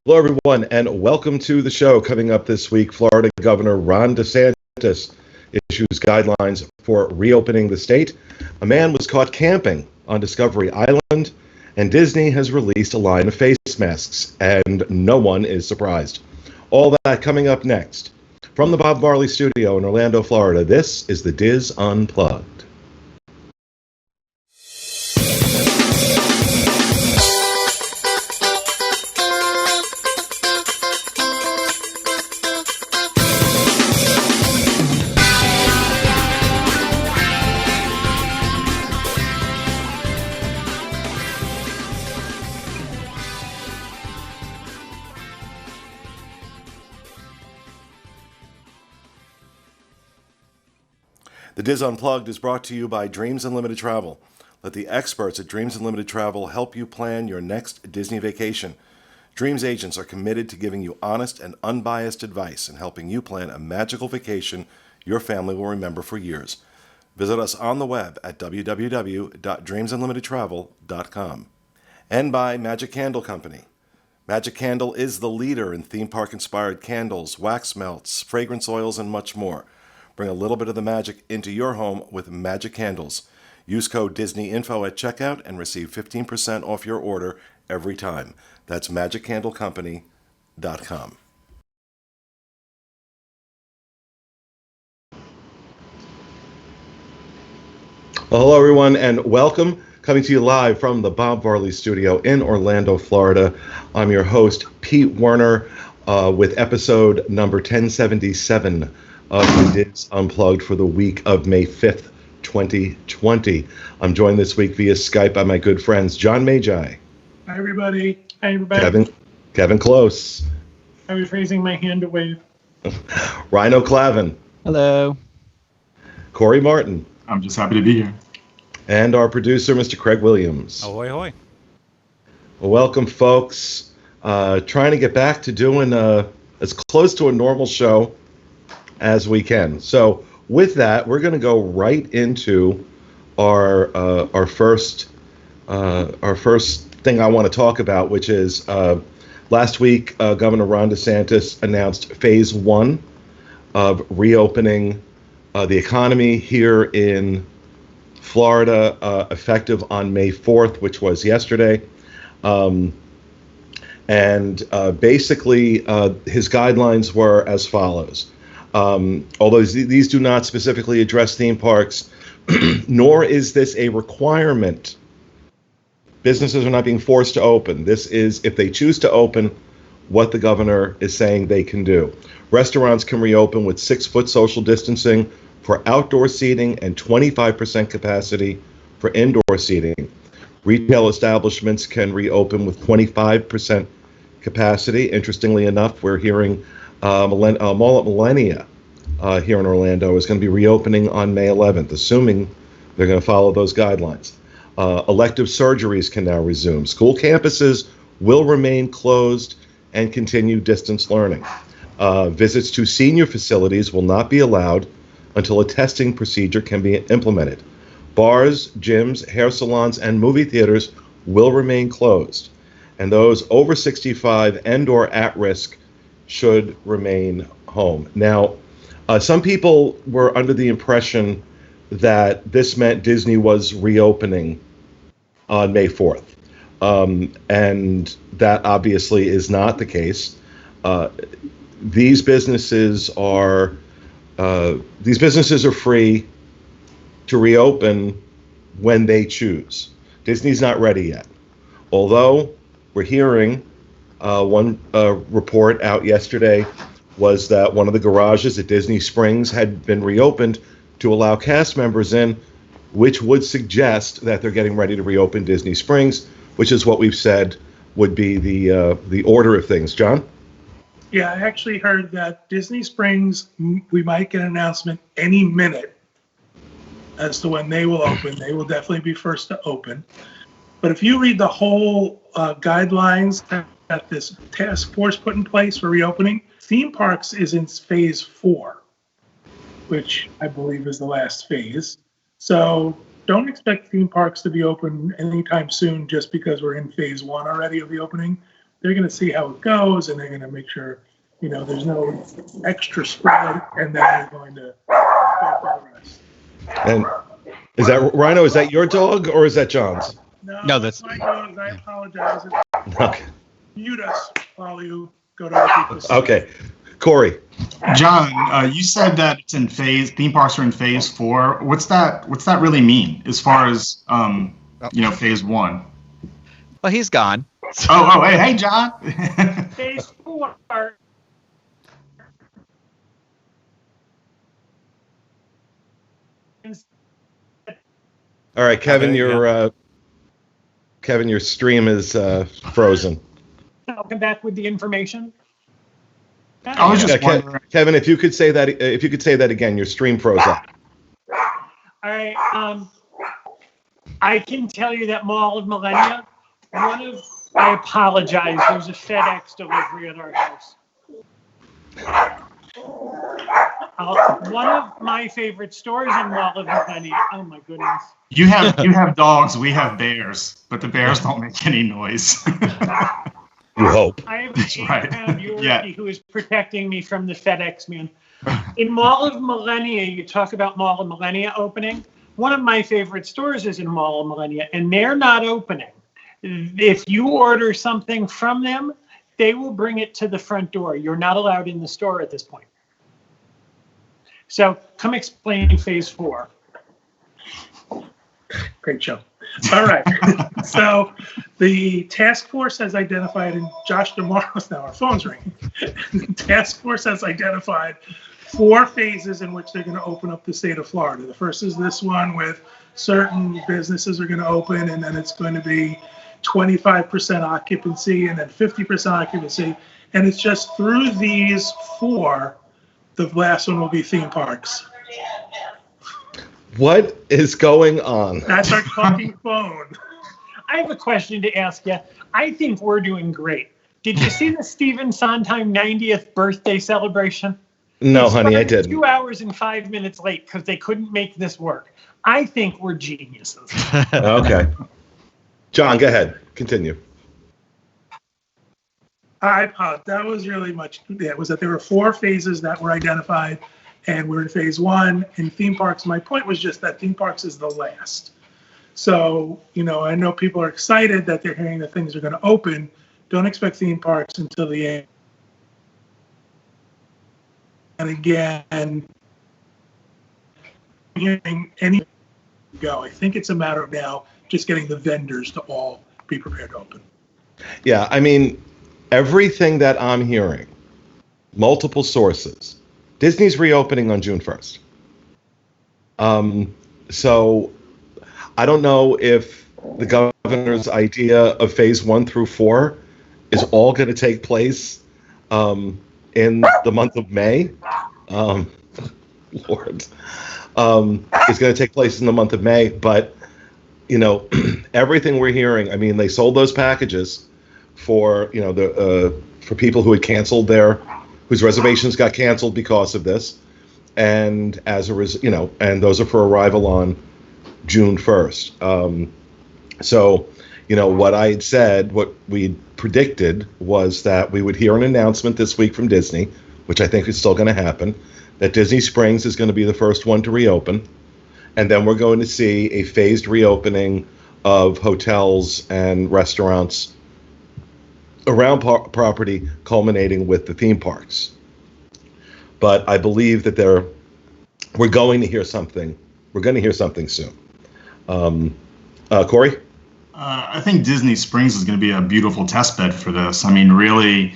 Hello, everyone, and welcome to the show. Coming up this week, Florida Governor Ron DeSantis issues guidelines for reopening the state. A man was caught camping on Discovery Island, and Disney has released a line of face masks, and no one is surprised. All that coming up next. From the Bob Marley Studio in Orlando, Florida, this is the Diz Unplugged. The Diz Unplugged is brought to you by Dreams Unlimited Travel. Let the experts at Dreams Unlimited Travel help you plan your next Disney vacation. Dreams agents are committed to giving you honest and unbiased advice and helping you plan a magical vacation your family will remember for years. Visit us on the web at www.dreamsunlimitedtravel.com. And by Magic Candle Company. Magic Candle is the leader in theme park-inspired candles, wax melts, fragrance oils, and much more. Bring a little bit of the magic into your home with Magic Candles. Use code DisneyInfo at checkout and receive 15% off your order every time. That's MagicCandleCompany.com. Well, hello, everyone, and welcome. Coming to you live from the Bob Marley Studio in Orlando, Florida. I'm your host, Pete Werner, with episode number 1077 of the Diz Unplugged for the week of May 5th, 2020. I'm joined this week via Skype by my good friends, John Magi. Hi, everybody. Hi, everybody. Kevin Close. I was raising my hand to wave. Rhino Clavin. Hello. Corey Martin. I'm just happy to be here. And our producer, Mr. Craig Williams. Ahoy, hoy. Well, welcome, folks. Trying to get back to doing as close to a normal show as we can. So with that, we're going to go right into our first thing I want to talk about, which is last week Governor Ron DeSantis announced phase one of reopening the economy here in Florida, effective on May 4th, which was yesterday. Basically, his guidelines were as follows. Although these do not specifically address theme parks, nor is this a requirement. Businesses are not being forced to open. This is, if they choose to open, what the governor is saying they can do. Restaurants can reopen with 6-foot social distancing for outdoor seating and 25% capacity for indoor seating. Retail establishments can reopen with 25% capacity. Interestingly enough, we're hearing Mall at Millennia here in Orlando is going to be reopening on May 11th, assuming they're going to follow those guidelines. Elective surgeries can now resume. School campuses will remain closed and continue distance learning. Visits to senior facilities will not be allowed until a testing procedure can be implemented. Bars, gyms, hair salons, and movie theaters will remain closed. And those over 65 and/or at risk should remain home. Now, some people were under the impression that this meant Disney was reopening on May 4th. And that obviously is not the case. These businesses are free to reopen when they choose. Disney's not ready yet. Although we're hearing one report out yesterday was that one of the garages at Disney Springs had been reopened to allow cast members in, which would suggest that they're getting ready to reopen Disney Springs, which is what we've said would be the order of things. John? Yeah, I actually heard that Disney Springs, we might get an announcement any minute as to when they will open. They will definitely be first to open. But if you read the whole guidelines that this task force put in place for reopening, theme parks is in phase 4, which I believe is the last phase. So don't expect theme parks to be open anytime soon just because we're in phase 1 already of the opening. they're going to see how it goes, and they're going to make sure, there's no extra spread, and then they're going to go for the rest. And is that Rhino? Is that your dog or is that John's? No, that's my dog. I apologize. Okay. Mute us while you go to other people's. Okay. Corey. John, you said that it's in theme parks are in phase 4. What's that really mean as far as, phase 1? Well, he's gone. Hey, John. Phase 4. All right, Kevin, your stream is frozen. I'll come back with the information. I was just wondering. Kevin, if you could say that again, your stream froze up. All right. I can tell you that Mall of Millennia, I apologize, there's a FedEx delivery at our house. One of my favorite stores in Mall of Millennia, oh my goodness. You have dogs, we have bears, but the bears don't make any noise. You hope. I have an 8-pound Yorkie Yeah. who is protecting me from the FedEx man. In Mall of Millennia, you talk about Mall of Millennia opening. One of my favorite stores is in Mall of Millennia, and they're not opening. If you order something from them, they will bring it to the front door. You're not allowed in the store at this point. So come explain phase 4. Great show. All right. So the task force has identified, and Josh tomorrow's now our phone's ringing. The task force has identified 4 phases in which they're going to open up the state of Florida. The first is this one with certain businesses are going to open, and then it's going to be 25% occupancy and then 50% occupancy. And it's just through these 4, the last one will be theme parks. What is going on? That's our talking phone. I have a question to ask you. I think we're doing great. Did you see the Stephen Sondheim 90th birthday celebration? No, honey, I didn't. 2 hours and 5 minutes late because they couldn't make this work. I think we're geniuses. Okay. John, go ahead. Continue. That was really much. Yeah, it was that there were 4 phases that were identified, and we're in phase 1. In theme parks, my point was just that theme parks is the last. So, I know people are excited that they're hearing that things are going to open. Don't expect theme parks until the end. And again, hearing any go. I think it's a matter of now just getting the vendors to all be prepared to open. Yeah, I mean, everything that I'm hearing, multiple sources, Disney's reopening on June 1st. So I don't know if the governor's idea of phase 1 through 4 is all going to take place in the month of May. Lord. It's going to take place in the month of May, but everything we're hearing, I mean, they sold those packages for, for people who had canceled whose reservations got canceled because of this. And as a result, and those are for arrival on June 1st. So, what I had said, what we predicted was that we would hear an announcement this week from Disney, which I think is still going to happen, that Disney Springs is going to be the first one to reopen. And then we're going to see a phased reopening of hotels and restaurants around property, culminating with the theme parks. But I believe that we're going to hear something. We're going to hear something soon. Corey? I think Disney Springs is going to be a beautiful test bed for this. I mean, really,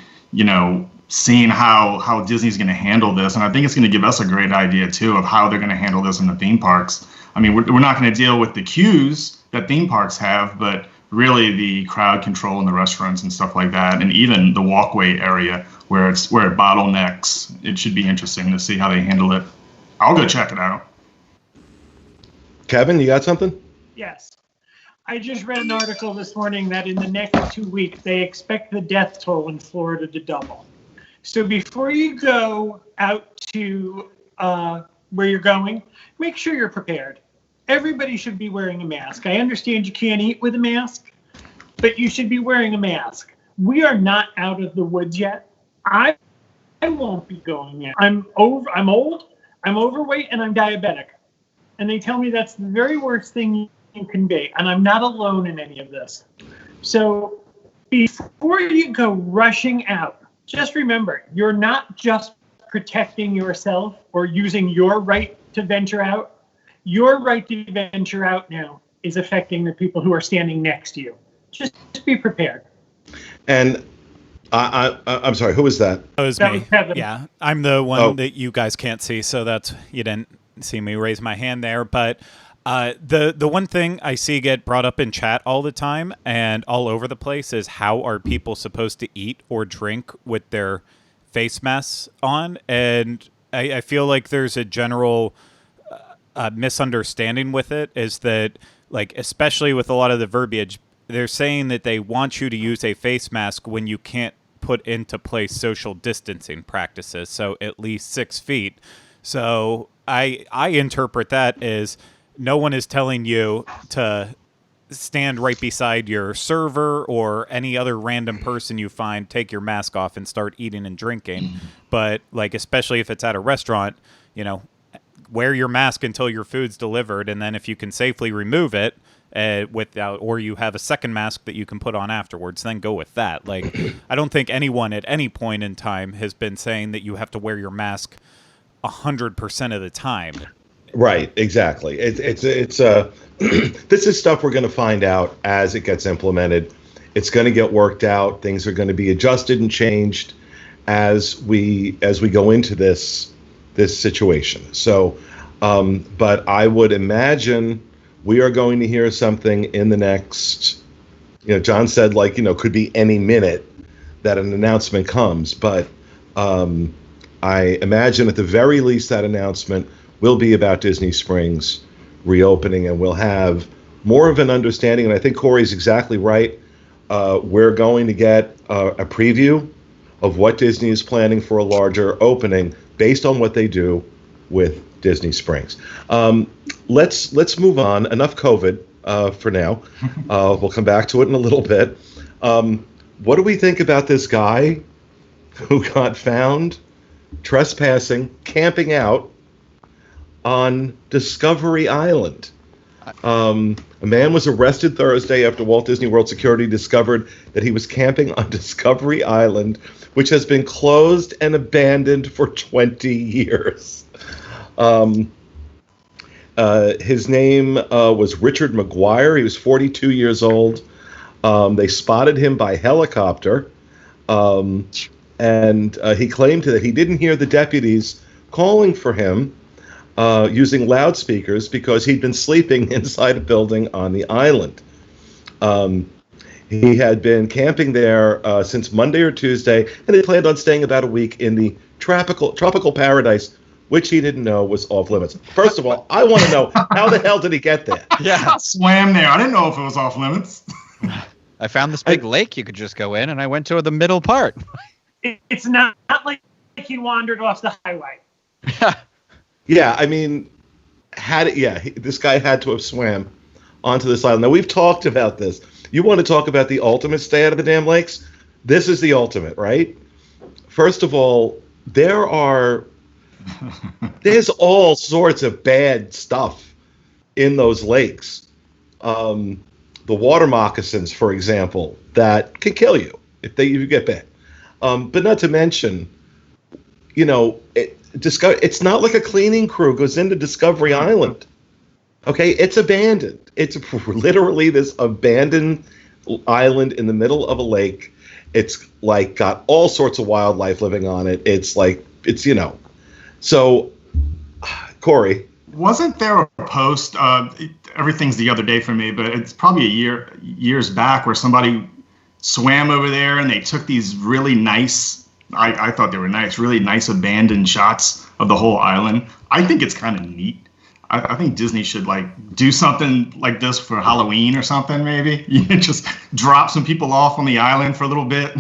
seeing how Disney's going to handle this. And I think it's going to give us a great idea, too, of how they're going to handle this in the theme parks. I mean, we're not going to deal with the queues that theme parks have, but really the crowd control in the restaurants and stuff like that, and even the walkway area where it bottlenecks. It should be interesting to see how they handle it. I'll go check it out. Kevin, you got something? Yes. I just read an article this morning that in the next 2 weeks, they expect the death toll in Florida to double. So before you go out to where you're going, make sure you're prepared. Everybody should be wearing a mask. I understand you can't eat with a mask, but you should be wearing a mask. we are not out of the woods yet. I won't be going in. I'm old, I'm overweight, and I'm diabetic. And they tell me that's the very worst thing you can be. And I'm not alone in any of this. So before you go rushing out, just remember, you're not just protecting yourself or using your right to venture out. Your right to venture out now is affecting the people who are standing next to you. Just be prepared. And I'm sorry, who was that? That was me. Yeah, I'm the one that you guys can't see, so that's, you didn't see me raise my hand there. But the one thing I see get brought up in chat all the time and all over the place is how are people supposed to eat or drink with their face masks on? And I feel like there's a general misunderstanding with it, is that, like, especially with a lot of the verbiage, they're saying that they want you to use a face mask when you can't put into place social distancing practices, so at least 6 feet. So I interpret that as no one is telling you to stand right beside your server or any other random person you find, take your mask off and start eating and drinking. But, like, especially if it's at a restaurant, you know, wear your mask until your food's delivered, and then if you can safely remove it, without, or you have a second mask that you can put on afterwards, then go with that. Like, I don't think anyone at any point in time has been saying that you have to wear your mask 100% of the time. Right, exactly. It's this is stuff we're going to find out as it gets implemented. It's going to get worked out. Things are going to be adjusted and changed as we go into this situation. So, but I would imagine we are going to hear something in the next, John said, like, could be any minute that an announcement comes. But I imagine at the very least that announcement will be about Disney Springs reopening, and we'll have more of an understanding. And I think Corey's exactly right. We're going to get a preview of what Disney is planning for a larger opening based on what they do with Disney Springs. Let's move on. Enough COVID for now. We'll come back to it in a little bit. What do we think about this guy who got found trespassing, camping out on Discovery Island? A man was arrested Thursday after Walt Disney World security discovered that he was camping on Discovery Island, which has been closed and abandoned for 20 years. His name was Richard McGuire. He was 42 years old. They spotted him by helicopter, and he claimed that he didn't hear the deputies calling for him using loudspeakers because he'd been sleeping inside a building on the island. He had been camping there since Monday or Tuesday, and he planned on staying about a week in the tropical paradise, which he didn't know was off limits. First of all, I want to know, how the hell did he get there? Yeah, I swam there. I didn't know if it was off limits. I found this big lake you could just go in, and I went to the middle part. It's not like he wandered off the highway. Yeah, I mean, this guy had to have swam onto this island. Now, we've talked about this. You want to talk about the ultimate stay out of the damn lakes? This is the ultimate, right? First of all, there's all sorts of bad stuff in those lakes. The water moccasins, for example, that can kill you if you get bit. But not to mention, it's not like a cleaning crew goes into Discovery Island. Okay, it's abandoned. It's literally this abandoned island in the middle of a lake. It's like got all sorts of wildlife living on it. So, Corey. Wasn't there a post, everything's the other day for me, but it's probably years back, where somebody swam over there and they took these really nice, I thought they were nice, really nice abandoned shots of the whole island. I think it's kind of neat. I think Disney should do something like this for Halloween or something, maybe. Just drop some people off on the island for a little bit.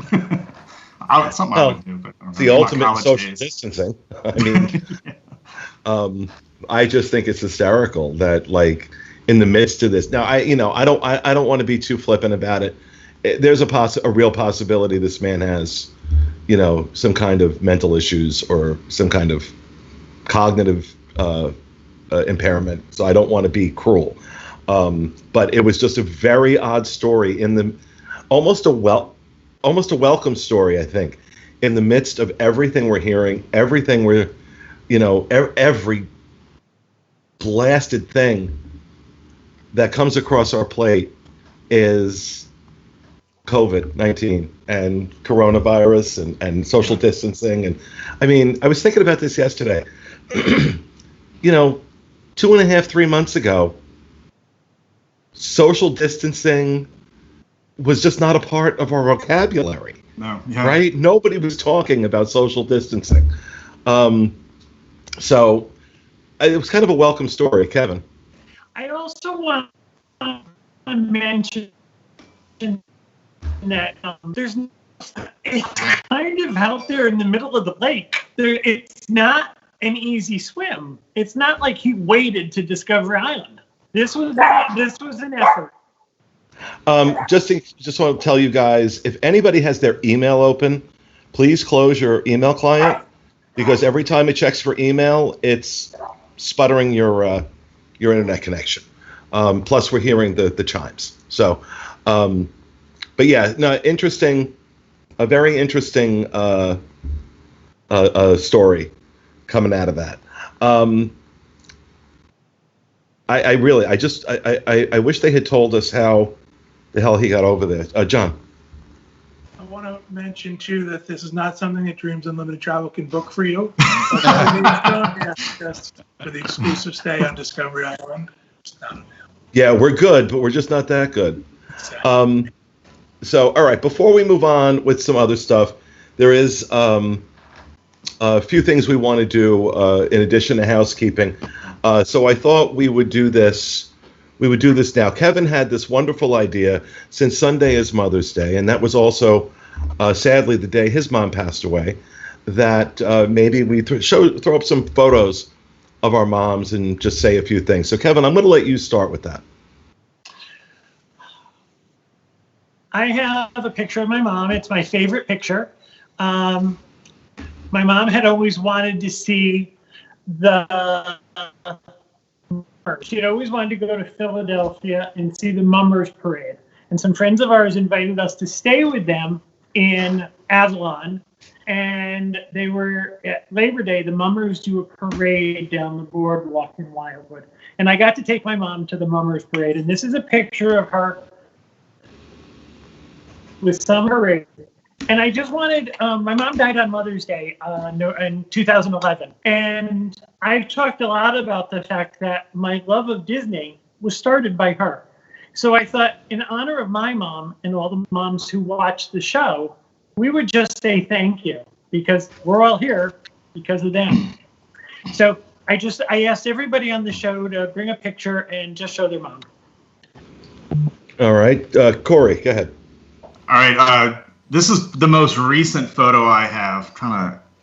I would do, but it's the ultimate social distancing. I mean, I just think it's hysterical that, in the midst of this. Now, I don't want to be too flippant about it. there's a real possibility this man has, some kind of mental issues or some kind of cognitive impairment. So I don't want to be cruel. But it was just a very odd story almost a welcome story, I think, in the midst of everything we're hearing, everything we're, every blasted thing that comes across our plate is COVID-19 and coronavirus and social distancing. And I mean, I was thinking about this yesterday. 2.5, 3 months ago, social distancing was just not a part of our vocabulary. No, yeah. Right? Nobody was talking about social distancing. So it was kind of a welcome story, Kevin. I also want to mention that it's kind of out there in the middle of the lake. It's not an easy swim. It's not like he waited to discover Island. This was an effort. Just want to tell you guys, if anybody has their email open, please close your email client, because every time it checks for email, it's sputtering your internet connection. Plus, we're hearing the chimes. So, but yeah, no, a very interesting story coming out of that. I wish they had told us how the hell he got over there. John. I want to mention too that this is not something that Dreams Unlimited Travel can book for you. Just for the exclusive stay on Discovery Island. It's not available. Yeah, we're good, but we're just not that good. So, all right, before we move on with some other stuff, there is a few things we want to do in addition to housekeeping. So I thought we would do this. We would do this now. Kevin had this wonderful idea, since Sunday is Mother's Day, and that was also, sadly, the day his mom passed away, that maybe we throw up some photos of our moms and just say a few things. So, Kevin, I'm going to let you start with that. I have a picture of my mom. It's my favorite picture. My mom had always wanted to see she had always wanted to go to Philadelphia and see the Mummers Parade. And some friends of ours invited us to stay with them in Avalon. And they were at Labor Day, the Mummers do a parade down the boardwalk in Wildwood. And I got to take my mom to the Mummers Parade. And this is a picture of her with some parade. And I just wanted, my mom died on Mother's Day in 2011. And I've talked a lot about the fact that my love of Disney was started by her. So I thought, in honor of my mom and all the moms who watch the show, we would just say thank you, because we're all here because of them. So I asked everybody on the show to bring a picture and just show their mom. All right. Corey, go ahead. All right. This is the most recent photo I have.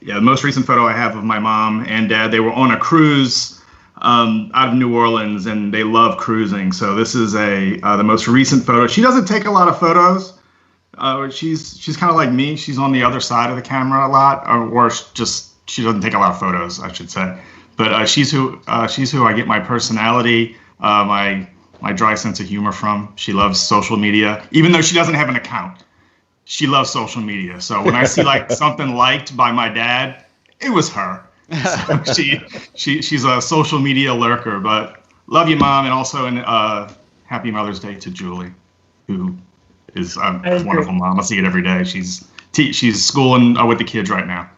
The most recent photo I have of my mom and dad. They were on a cruise out of New Orleans, and they love cruising. So this is the most recent photo. She doesn't take a lot of photos. She's kind of like me. She's on the other side of the camera a lot, or she doesn't take a lot of photos, I should say. But she's who I get my personality, my dry sense of humor from. She loves social media, even though she doesn't have an account. She loves social media. So when I see something liked by my dad, it was her. So she's a social media lurker. But love you, Mom, and also happy Mother's Day to Julie, who is a wonderful mom. I see it every day. She's schooling with the kids right now.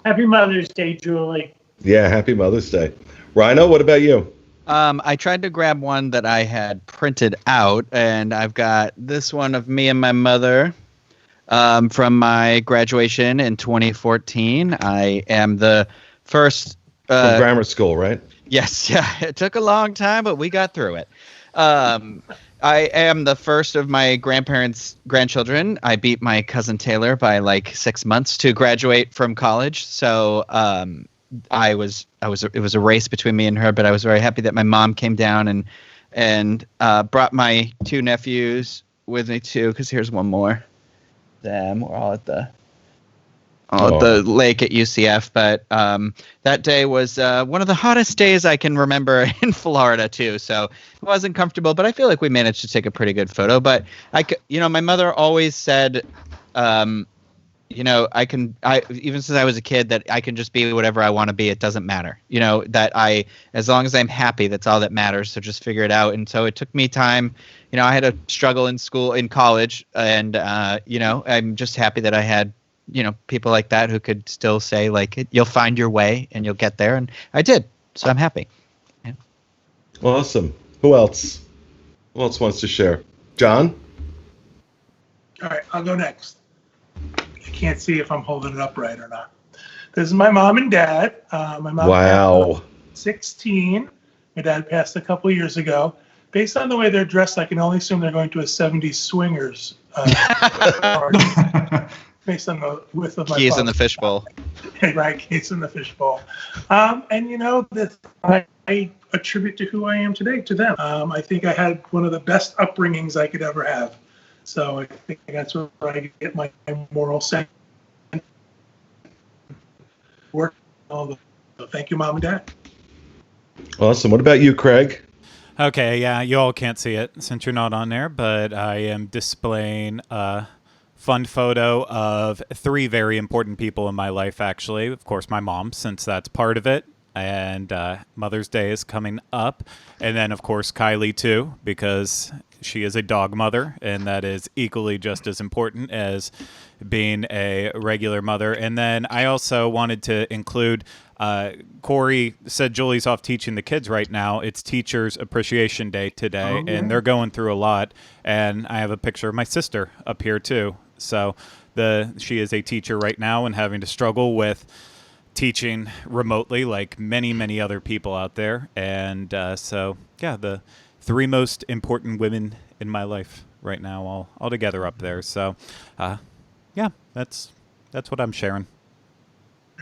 Happy Mother's Day, Julie. Yeah, happy Mother's Day. Rhino, what about you? I tried to grab one that I had printed out, and I've got this one of me and my mother. From my graduation in 2014. I am the first... From grammar school, right? Yes, yeah. It took a long time, but we got through it. I am the first of my grandparents' grandchildren. I beat my cousin Taylor by 6 months to graduate from college. So it was a race between me and her, but I was very happy that my mom came down and brought my two nephews with me too, because here's one more. Damn, we're all at the lake at UCF, but that day was one of the hottest days I can remember in Florida too. So it wasn't comfortable, but I feel like we managed to take a pretty good photo. But my mother always said, even since I was a kid, that I can just be whatever I want to be. It doesn't matter, as long as I'm happy, that's all that matters. So just figure it out. And so it took me time. I had a struggle in college, and I'm just happy that I had people like that who could still say, like, you'll find your way and you'll get there. And I did. So I'm happy. Yeah. Awesome. Who else? Who else wants to share? John? All right, I'll go next. I can't see if I'm holding it up right or not. This is my mom and dad. My mom Wow. 16. My dad passed a couple years ago. Based on the way they're dressed, I can only assume they're going to a 70s swingers party. Based on the width of my keys in the fishbowl. Right, keys in the fishbowl. That I attribute to who I am today to them. I think I had one of the best upbringings I could ever have. So I think that's where I get my moral sense. Work. So thank you, Mom and Dad. Awesome. What about you, Craig? Okay, yeah, you all can't see it since you're not on there, but I am displaying a fun photo of 3 very important people in my life, actually. Of course, my mom, since that's part of it, and Mother's Day is coming up. And then, of course, Kylie, too, because she is a dog mother, and that is equally just as important as being a regular mother. And then I also wanted to include, Corey said Julie's off teaching the kids right now. It's Teachers Appreciation Day today, and they're going through a lot. And I have a picture of my sister up here, too. So she is a teacher right now and having to struggle with teaching remotely like many, many other people out there. And the 3 most important women in my life right now all together up there. So, that's what I'm sharing.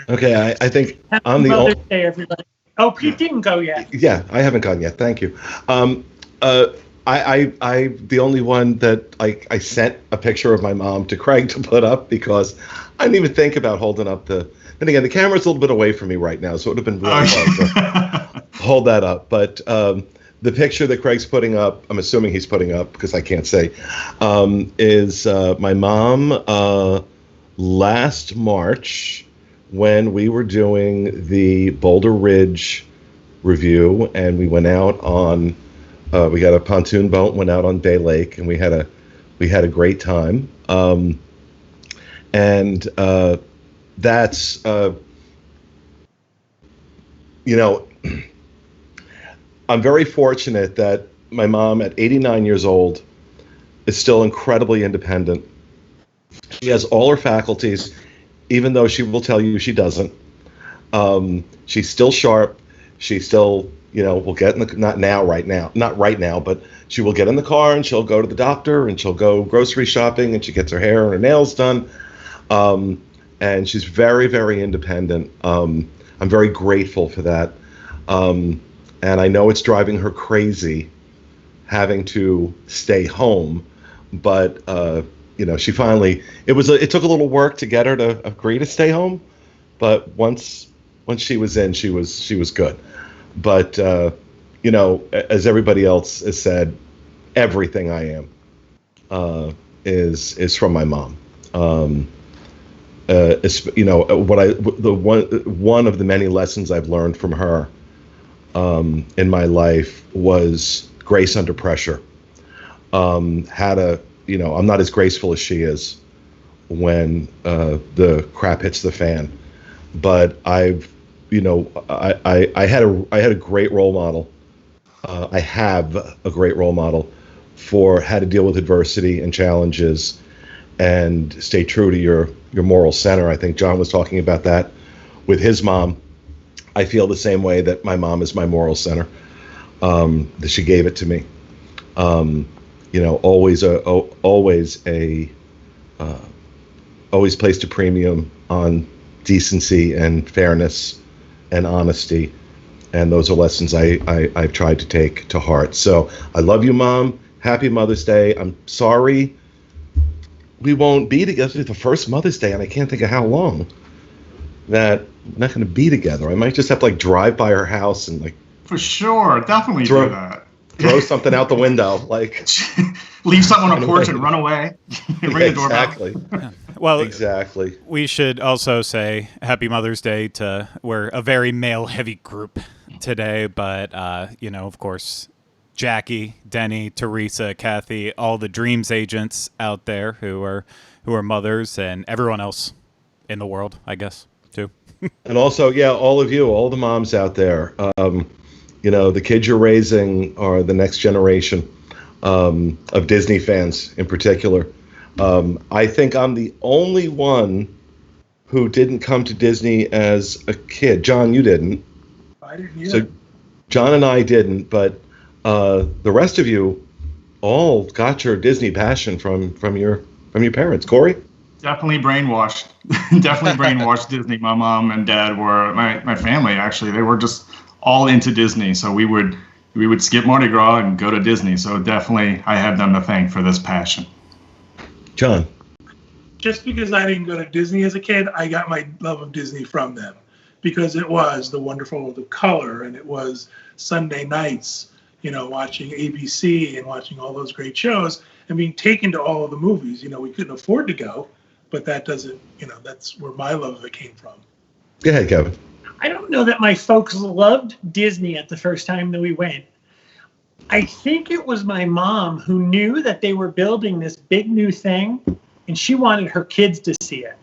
Okay, I think Happy I'm the Mother's Day, everybody. Oh, Pete didn't go yet. Yeah, I haven't gone yet. Thank you. I the only one that I sent a picture of my mom to Craig to put up because I didn't even think about holding up the. And again, the camera's a little bit away from me right now, so it would have been really hard to hold that up. But the picture that Craig's putting up, I'm assuming he's putting up because I can't say, is my mom last March when we were doing the Boulder Ridge review, and we went out on. We got a pontoon boat, went out on Bay Lake, and we had a great time. That's I'm very fortunate that my mom at 89 years old is still incredibly independent. She has all her faculties, even though she will tell you she doesn't. She's still sharp. She's still, will get in the, not right now, but she will get in the car and she'll go to the doctor and she'll go grocery shopping and she gets her hair and her nails done. And she's very, very independent. I'm very grateful for that. And I know it's driving her crazy having to stay home, but she finally, it took a little work to get her to agree to stay home, but once she was in, she was good. But as everybody else has said, everything I am is from my mom. One of the many lessons I've learned from her in my life was grace under pressure. I'm not as graceful as she is when the crap hits the fan, but I had a great role model. I have a great role model for how to deal with adversity and challenges and stay true to your moral center. I think John was talking about that with his mom. I feel the same way that my mom is my moral center, that she gave it to me. Always placed a premium on decency and fairness and honesty. And those are lessons I've tried to take to heart. So I love you, Mom. Happy Mother's Day. I'm sorry we won't be together. It's the first Mother's Day, and I can't think of how long that we're not going to be together. I might just have to like drive by her house and like For sure, definitely do that. throw something out the window, like leave something on a porch and run away. Ring the doorbell. exactly. Well, Exactly. we should also say Happy Mother's Day to we're a very male-heavy group today, but of course, Jackie, Denny, Teresa, Kathy, all the Dreams agents out there who are mothers, and everyone else in the world, I guess, too. And also, yeah, all of you, all the moms out there, the kids you're raising are the next generation of Disney fans in particular. I think I'm the only one who didn't come to Disney as a kid. John, you didn't. I didn't either. So John and I didn't, but the rest of you all got your Disney passion from your parents. Corey? Definitely brainwashed. Definitely brainwashed Disney. My mom and dad were my family actually. They were just all into Disney. So we would skip Mardi Gras and go to Disney. So definitely I have them to thank for this passion. John? Just because I didn't go to Disney as a kid, I got my love of Disney from them, because it was the wonderful world of color, and it was Sunday nights, watching ABC and watching all those great shows and being taken to all of the movies. We couldn't afford to go, but that doesn't, that's where my love of it came from. Go ahead, Kevin. I don't know that my folks loved Disney at the first time that we went. I think it was my mom who knew that they were building this big new thing, and she wanted her kids to see it.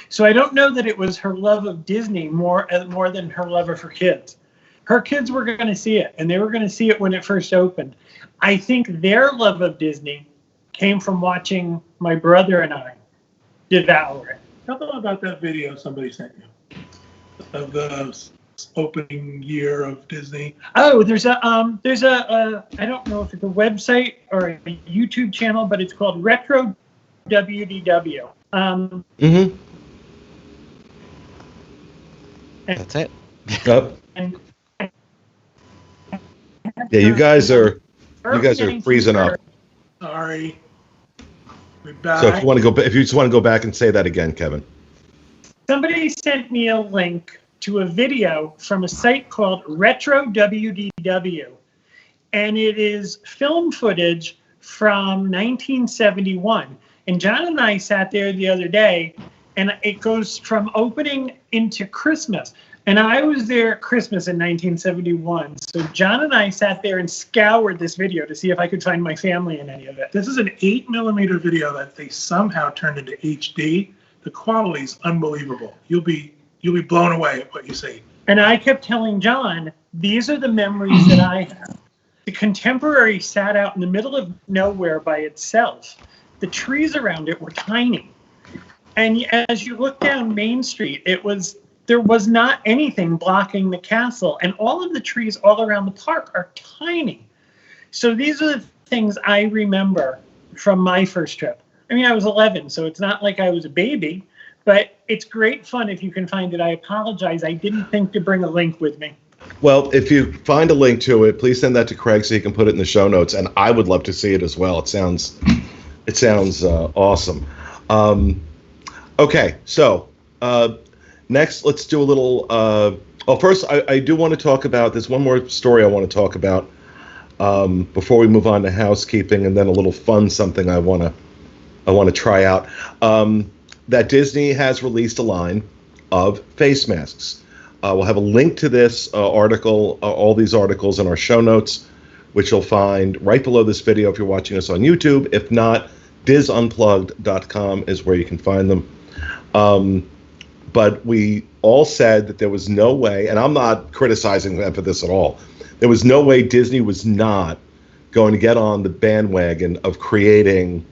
So I don't know that it was her love of Disney more than her love of her kids. Her kids were going to see it, and they were going to see it when it first opened. I think their love of Disney came from watching my brother and I devour it. Tell them about that video somebody sent you of the opening year of Disney. Oh, there's a I don't know if it's a website or a YouTube channel, but it's called RetroWDW. That's it. Yep. And Yeah, you guys are freezing up. Sorry. We're back. So if you just want to go back and say that again, Kevin. somebody sent me a link to a video from a site called RetroWDW, and it is film footage from 1971. And John and I sat there the other day, and it goes from opening into Christmas. And I was there at Christmas in 1971. So John and I sat there and scoured this video to see if I could find my family in any of it. This is an 8mm video that they somehow turned into HD. The quality is unbelievable. You'll be blown away at what you see. And I kept telling John, these are the memories that I have. The Contemporary sat out in the middle of nowhere by itself. The trees around it were tiny. And as you look down Main Street, there was not anything blocking the castle. And all of the trees all around the park are tiny. So these are the things I remember from my first trip. I mean, I was 11, so it's not like I was a baby, but it's great fun if you can find it. I apologize. I didn't think to bring a link with me. Well, if you find a link to it, please send that to Craig so he can put it in the show notes. And I would love to see it as well. It sounds awesome. Okay, so next, let's do a little. First, I do want to talk about. There's one more story I want to talk about before we move on to housekeeping, and then a little fun something I want to try out. That Disney has released a line of face masks. We'll have a link to this article, all these articles in our show notes, which you'll find right below this video if you're watching us on YouTube. If not, disunplugged.com is where you can find them. But we all said that there was no way, and I'm not criticizing them for this at all, there was no way Disney was not going to get on the bandwagon of creating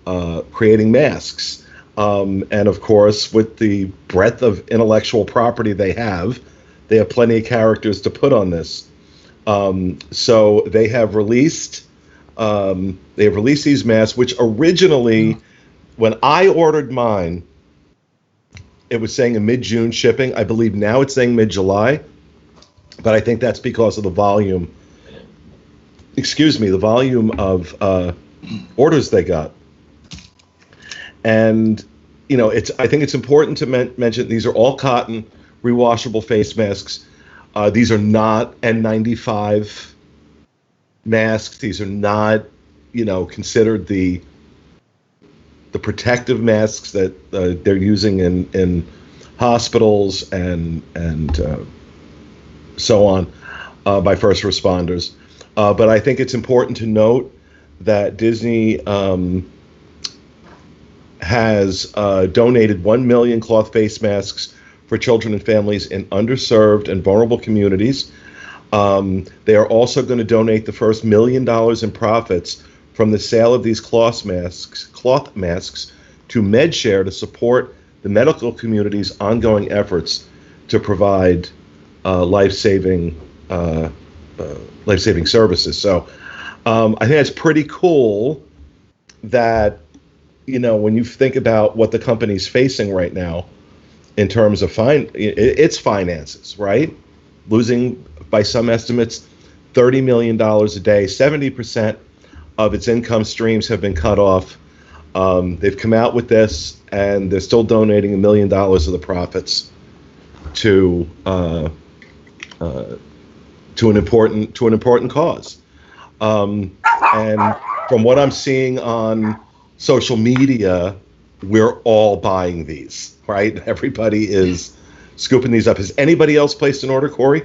masks. And of course, with the breadth of intellectual property they have plenty of characters to put on this. So they have released these masks, which originally, when I ordered mine, it was saying a mid-June shipping. I believe now it's saying mid-July, but I think that's because of the volume the volume of orders they got. And, I think it's important to mention these are all cotton, rewashable face masks. These are not N95 masks. These are not, considered the protective masks that they're using in hospitals and so on by first responders. But I think it's important to note that Disney has donated 1 million cloth face masks for children and families in underserved and vulnerable communities. They are also going to donate the first $1 million in profits from the sale of these cloth masks to MedShare to support the medical community's ongoing efforts to provide life-saving services. So I think that's pretty cool that, when you think about what the company's facing right now in terms of its finances, right? Losing, by some estimates, $30 million a day, 70% of its income streams have been cut off. They've come out with this, and they're still donating $1 million of the profits to an important cause. And from what I'm seeing on social media, we're all buying these, right? Everybody is scooping these up. Has anybody else placed an order, Corey?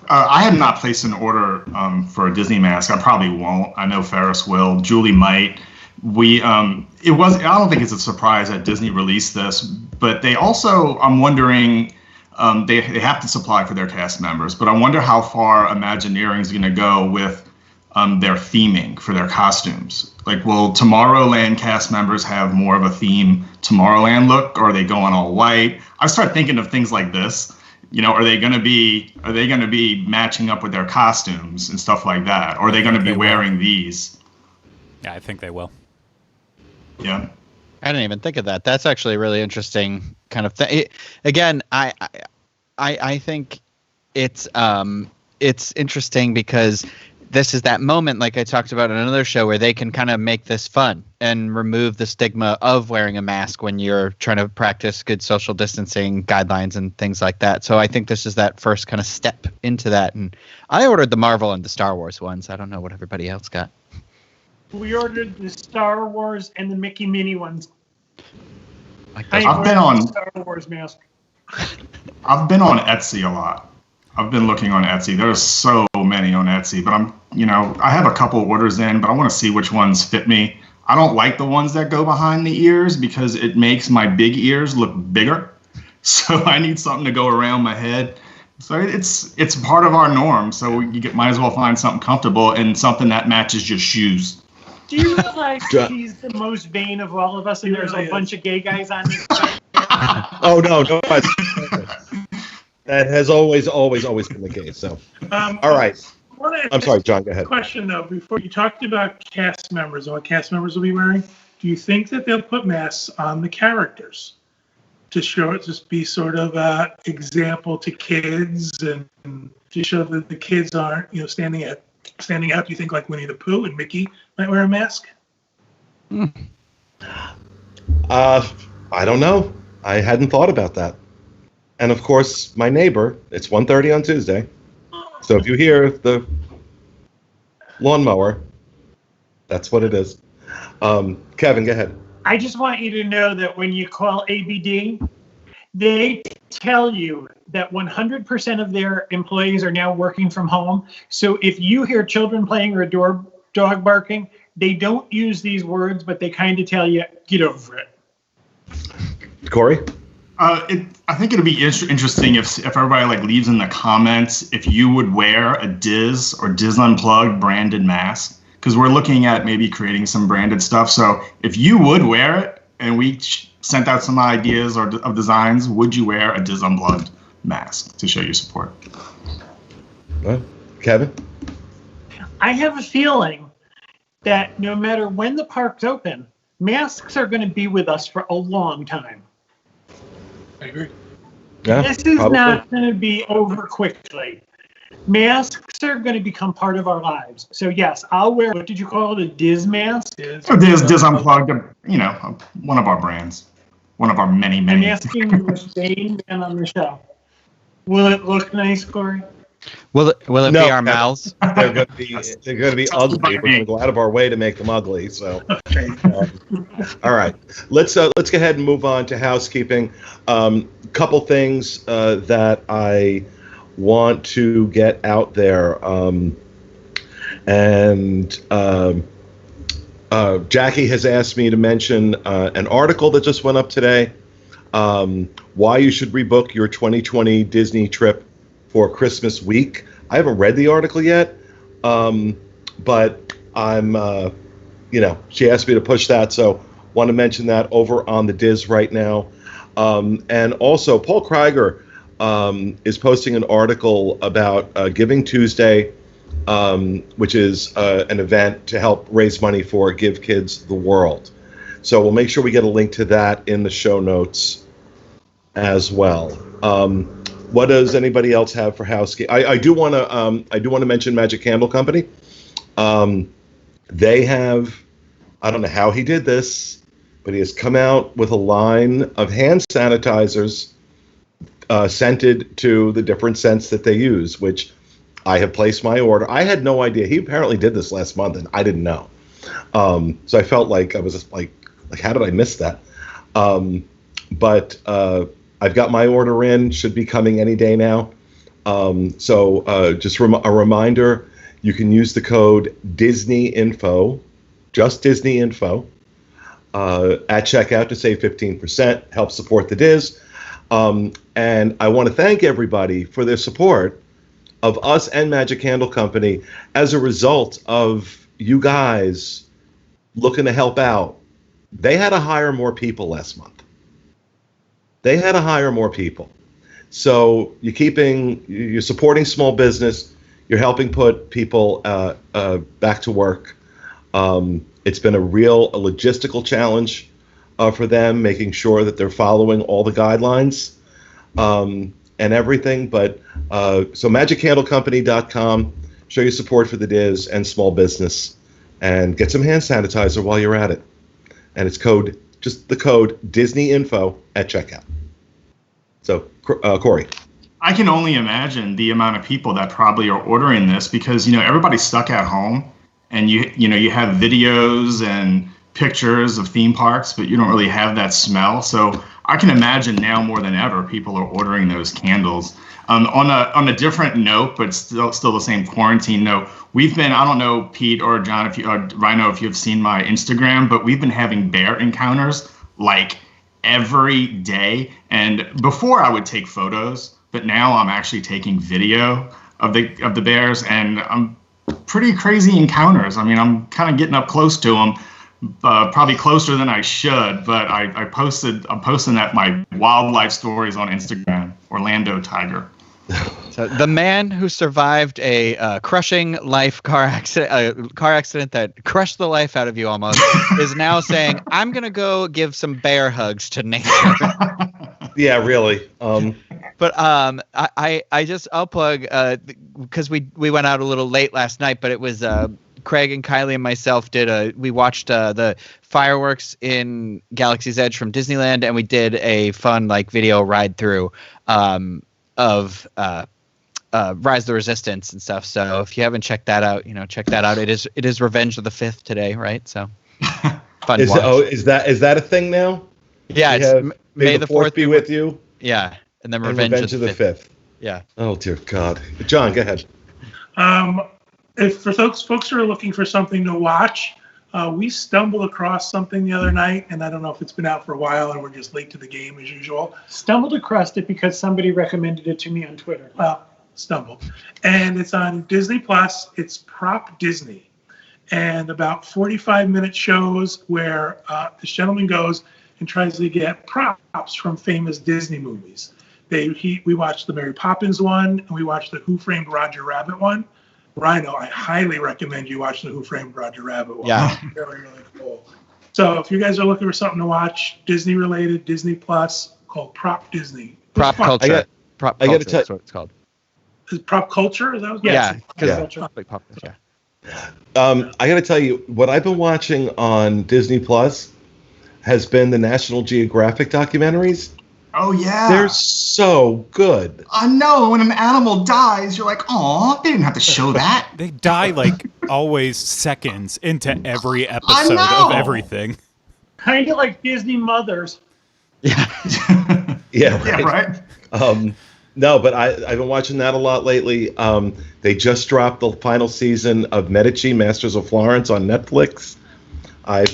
I have not placed an order for a Disney mask. I probably won't. I know Ferris will. Julie might. I don't think it's a surprise that Disney released this, but they also, I'm wondering, they have to supply for their cast members, but I wonder how far Imagineering is going to go with their theming for their costumes. Like, will Tomorrowland cast members have more of a theme Tomorrowland look, or are they going all white? I start thinking of things like this. Are they going to be matching up with their costumes and stuff like that? Or are they going to be wearing these? Yeah, I think they will. Yeah. I didn't even think of that. That's actually a really interesting kind of thing. Again, I think it's interesting because this is that moment, like I talked about in another show, where they can kind of make this fun and remove the stigma of wearing a mask when you're trying to practice good social distancing guidelines and things like that. So I think this is that first kind of step into that. And I ordered the Marvel and the Star Wars ones. I don't know what everybody else got. We ordered the Star Wars and the Mickey Minnie ones. I've been on Star Wars mask. I've been on Etsy a lot. I've been looking on Etsy. There's so many on Etsy, but I have a couple orders in, but I want to see which ones fit me. I don't like the ones that go behind the ears because it makes my big ears look bigger. So I need something to go around my head. So it's part of our norm. So might as well find something comfortable and something that matches your shoes. Do you realize he's the most vain of all of us, and there's a bunch of gay guys on this side? Oh, no. That has always been the case. So, all right. I'm sorry, John, go ahead. Question, though, before you talked about cast members and what cast members will be wearing, do you think that they'll put masks on the characters to show it, just be sort of an example to kids and to show that the kids aren't, standing out? Do you think like Winnie the Pooh and Mickey might wear a mask? I don't know. I hadn't thought about that. And of course, my neighbor, it's 1:30 on Tuesday. So if you hear the lawnmower, that's what it is. Kevin, go ahead. I just want you to know that when you call ABD, they tell you that 100% of their employees are now working from home. So if you hear children playing or a dog barking, they don't use these words, but they kind of tell you, get over it. Corey? I think it'd be interesting if everybody leaves in the comments if you would wear a Diz or Diz Unplugged branded mask, because we're looking at maybe creating some branded stuff. So if you would wear it and we sent out some ideas of designs, would you wear a Diz Unplugged mask to show your support? Kevin? I have a feeling that no matter when the park's open, masks are going to be with us for a long time. I agree. Yeah, this is probably not going to be over quickly. Masks are going to become part of our lives. So yes, I'll wear, what did you call it, a Diz mask? Diz Unplugged, one of our brands. One of our many. I'm asking you a main man on the show. Will it look nice, Corey? Will it No, be our mouths? They're going to be ugly. We're going to go out of our way to make them ugly. So, all right, let's go ahead and move on to housekeeping. Couple things that I want to get out there, Jackie has asked me to mention an article that just went up today. Why you should rebook your 2020 Disney trip for Christmas week. I haven't read the article yet, but I'm, she asked me to push that, so want to mention that over on the Diz right now. And also, Paul Krieger is posting an article about Giving Tuesday, which is an event to help raise money for Give Kids the World. So we'll make sure we get a link to that in the show notes as well. What does anybody else have for housekeeping? I do want to mention Magic Candle Company. They have, I don't know how he did this, but he has come out with a line of hand sanitizers scented to the different scents that they use, which I have placed my order. I had no idea. He apparently did this last month, and I didn't know. So I felt like I was just like how did I miss that? But I've got my order in. Should be coming any day now. So just a reminder, you can use the code DisneyInfo, just DisneyInfo, at checkout to save 15%. Help support the Diz. And I want to thank everybody for their support of us and Magic Candle Company as a result of you guys looking to help out. They had to hire more people last month. So you're supporting small business. You're helping put people back to work. It's been a logistical challenge for them, making sure that they're following all the guidelines and everything. But so magiccandlecompany.com, show your support for the Diz and small business, and get some hand sanitizer while you're at it. And it's just the code DisneyInfo at checkout. So, Corey. I can only imagine the amount of people that probably are ordering this because, everybody's stuck at home and you have videos and pictures of theme parks, but you don't really have that smell. So I can imagine now more than ever, people are ordering those candles. On a different note, but still the same quarantine note, we've been, I don't know, Pete or John, Rhino, if you've seen my Instagram, but we've been having bear encounters like every day. And before I would take photos, but now I'm actually taking video of the bears, and I'm pretty crazy encounters. I mean, I'm kind of getting up close to them, probably closer than I should. But I'm posting that my wildlife stories on Instagram. Orlando Tiger. So the man who survived a crushing life car accident that crushed the life out of you almost, is now saying, "I'm gonna go give some bear hugs to nature." Yeah, really. But I'll plug because we went out a little late last night, but it was Craig and Kylie and myself we watched the fireworks in Galaxy's Edge from Disneyland, and we did a fun video ride through of Rise of the Resistance and stuff. So if you haven't checked that out, check that out. It is Revenge of the 5th today, right? So fun. Is that a thing now? Yeah, it's May the 4th be with you. Yeah, and then Revenge of the 5th. Yeah. Oh dear God, John, go ahead. If for folks who are looking for something to watch, we stumbled across something the other night, and I don't know if it's been out for a while and we're just late to the game as usual. Stumbled across it because somebody recommended it to me on Twitter. Well, stumbled. And it's on Disney Plus. It's Prop Disney. And about 45-minute shows where this gentleman goes and tries to get props from famous Disney movies. We watched the Mary Poppins one, and we watched the Who Framed Roger Rabbit one. Rhino, I highly recommend you watch the Who Framed Roger Rabbit one. Yeah. Really, really cool. So if you guys are looking for something to watch, Disney-related, Disney Plus, called Prop Disney. Prop culture. I gotta That's what it's called. Pop culture? Is that what Yeah, because Yeah. like pop culture. I got to tell you, what I've been watching on Disney Plus has been the National Geographic documentaries. Oh yeah. They're so good. I know, when an animal dies, you're like, "Aw, they didn't have to show that." They die like always seconds into every I episode know. of everything. Kind of like Disney mothers. Yeah, right. Yeah, right. No, but I've been watching that a lot lately. They just dropped the final season of Medici, Masters of Florence on Netflix. I've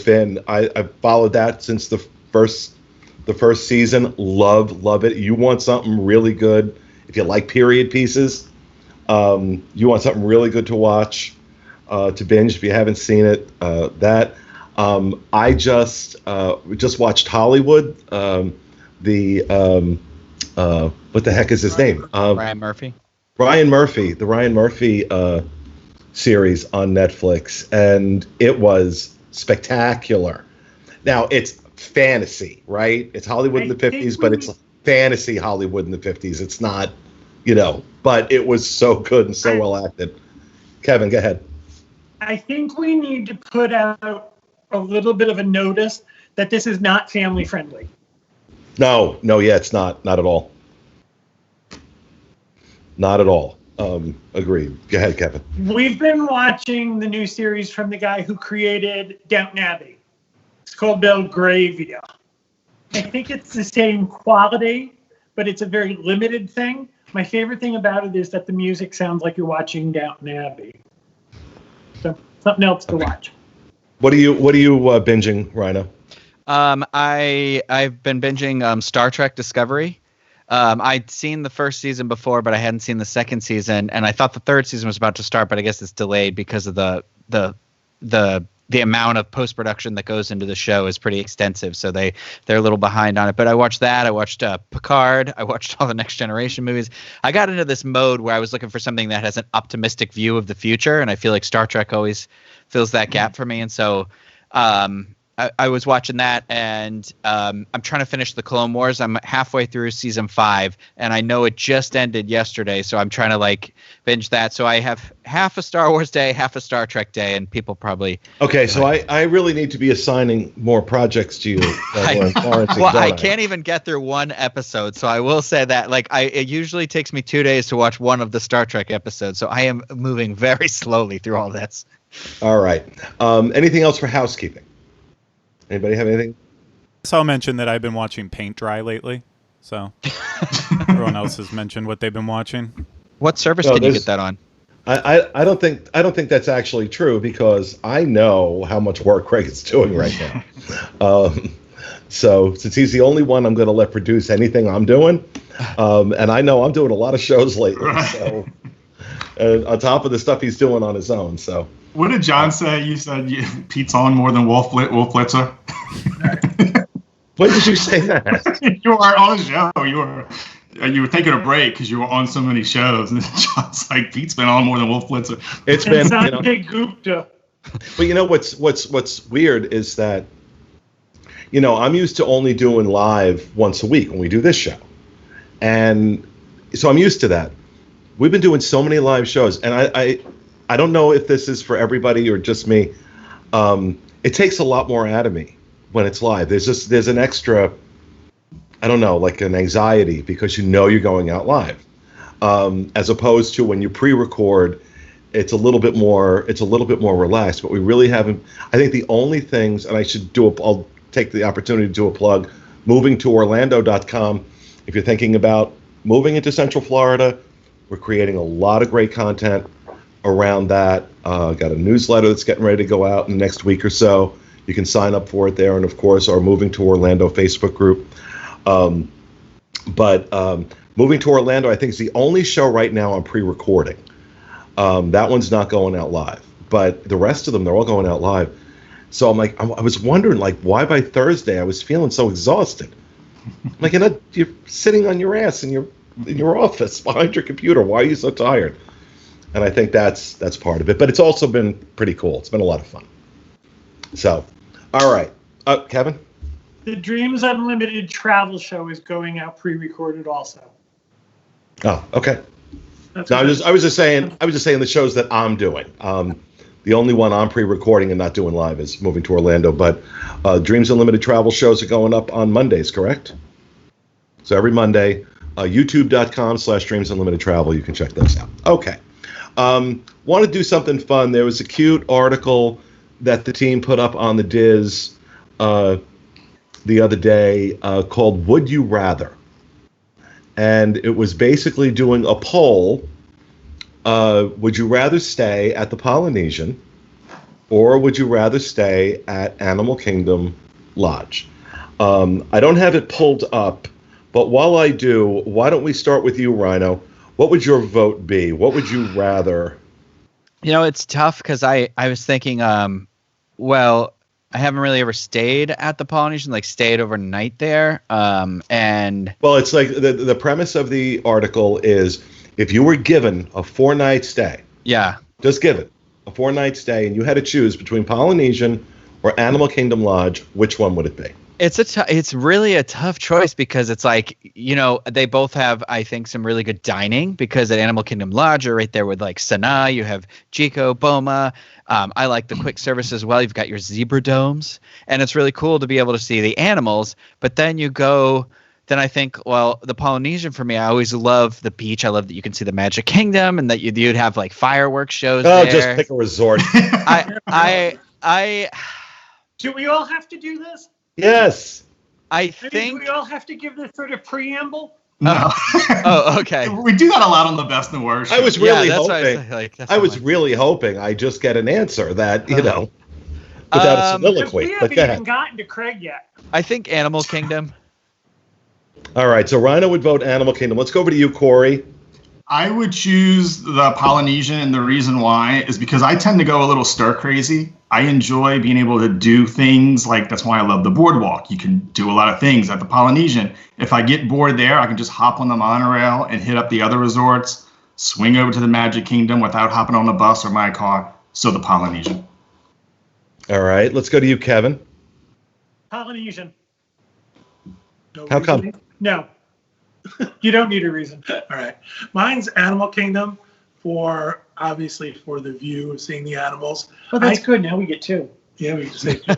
followed that since the first season. Love it. You want something really good, if you like period pieces, you want something really good to watch, to binge if you haven't seen it. I just watched Hollywood. What the heck is his name? Ryan Murphy. Ryan Murphy, the Ryan Murphy series on Netflix, and it was spectacular. Now, it's fantasy, right? It's Hollywood in the 50s, but it's fantasy Hollywood in the 50s. It's not, but it was so good and so well acted. Kevin, go ahead. I think we need to put out a little bit of a notice that this is not family friendly. No, yeah, it's not at all. Not at all. Agreed. Go ahead, Kevin. We've been watching the new series from the guy who created Downton Abbey. It's called Belgravia. I think it's the same quality, but it's a very limited thing. My favorite thing about it is that the music sounds like you're watching Downton Abbey. So something else to watch. What are you binging, Rhino? I've been binging Star Trek Discovery. I'd seen the first season before, but I hadn't seen the second season, and I thought the third season was about to start, but I guess it's delayed because of the amount of post-production that goes into the show is pretty extensive, so they're a little behind on it. But I watched that. I watched Picard. I watched all the Next Generation movies. I got into this mode where I was looking for something that has an optimistic view of the future, and I feel like Star Trek always fills that gap for me. And so I was watching that, and I'm trying to finish the Clone Wars. I'm halfway through season 5, and I know it just ended yesterday, so I'm trying to binge that. So I have half a Star Wars day, half a Star Trek day, and people probably... Okay, so I really need to be assigning more projects to you. I can't even get through one episode, so I will say that it usually takes me 2 days to watch one of the Star Trek episodes, so I am moving very slowly through all this. All right. Anything else for housekeeping? Anybody have anything? So I'll mention that I've been watching paint dry lately. So everyone else has mentioned what they've been watching. What service can you get that on? I don't think that's actually true, because I know how much work Craig is doing right now. So since he's the only one I'm going to let produce anything I'm doing, and I know I'm doing a lot of shows lately. So on top of the stuff he's doing on his own. So. What did John say? You said Pete's on more than Wolf Blitzer? When did you say that? You were on a show. You were taking a break because you were on so many shows. And John's like, Pete's been on more than Wolf Blitzer. It's been, Gupta. But what's weird is that, I'm used to only doing live once a week when we do this show. And so I'm used to that. We've been doing so many live shows, and I don't know if this is for everybody or just me. It takes a lot more out of me when it's live. There's an extra, I don't know, like an anxiety, because you're going out live, as opposed to when you pre-record. It's a little bit more relaxed. But we really haven't. I think the only things, and I'll take the opportunity to do a plug. Movingtoorlando.com. If you're thinking about moving into Central Florida, we're creating a lot of great content around that. Got a newsletter that's getting ready to go out in the next week or so. You can sign up for it there, and of course our Moving to Orlando Facebook group. But Moving to Orlando, I think, is the only show right now I'm pre-recording. That one's not going out live, but the rest of them, they're all going out live. So I'm like, I was wondering, why by Thursday I was feeling so exhausted. You're sitting on your ass in your office behind your computer. Why are you so tired? And I think that's part of it. But it's also been pretty cool. It's been a lot of fun. So, all right. Kevin? The Dreams Unlimited travel show is going out pre-recorded also. Oh, okay. That's No, what I was just saying the shows that I'm doing. The only one I'm pre-recording and not doing live is moving to Orlando. But Dreams Unlimited travel shows are going up on Mondays, correct? So every Monday, youtube.com/Dreams Unlimited Travel. You can check those out. Okay. Want to do something fun. There was a cute article that the team put up on the Diz the other day called "Would You Rather?" And it was basically doing a poll. Would you rather stay at the Polynesian, or would you rather stay at Animal Kingdom Lodge? I don't have it pulled up, but while I do, why don't we start with you, Rhino? What would your vote be? What would you rather? It's tough because I was thinking, well, I haven't really ever stayed at the Polynesian, like stayed overnight there. And well, it's like the premise of the article is if you were given a 4-night stay, just given a 4-night stay, and you had to choose between Polynesian or Animal Kingdom Lodge, which one would it be? It's really a tough choice because it's like, they both have, I think, some really good dining because at Animal Kingdom Lodge, you're right there with like Sanaa, you have Chico, Boma. I like the quick service as well. You've got your zebra domes, and it's really cool to be able to see the animals. But then then I think, well, the Polynesian for me, I always love the beach. I love that you can see the Magic Kingdom and that you'd have like fireworks shows there. Just pick a resort. Do we all have to do this? Yes. I think do we all have to give this sort of preamble? No. Oh, okay. We do that a lot on the Best and the Worst. I was really hoping. I was really hoping I just get an answer that, without a soliloquy. We haven't even gotten to Craig yet. I think Animal Kingdom. All right, so Rhino would vote Animal Kingdom. Let's go over to you, Corey. I would choose the Polynesian, and the reason why is because I tend to go a little stir crazy. I enjoy being able to do things that's why I love the boardwalk. You can do a lot of things at the Polynesian. If I get bored there, I can just hop on the monorail and hit up the other resorts, swing over to the Magic Kingdom without hopping on a bus or my car. So the Polynesian. All right, let's go to you, Kevin. Polynesian. No How come? reasoning? No. You don't need a reason. All right. Mine's Animal Kingdom obviously for the view of seeing the animals. Well, that's good. Now we get two. Yeah, we can say two.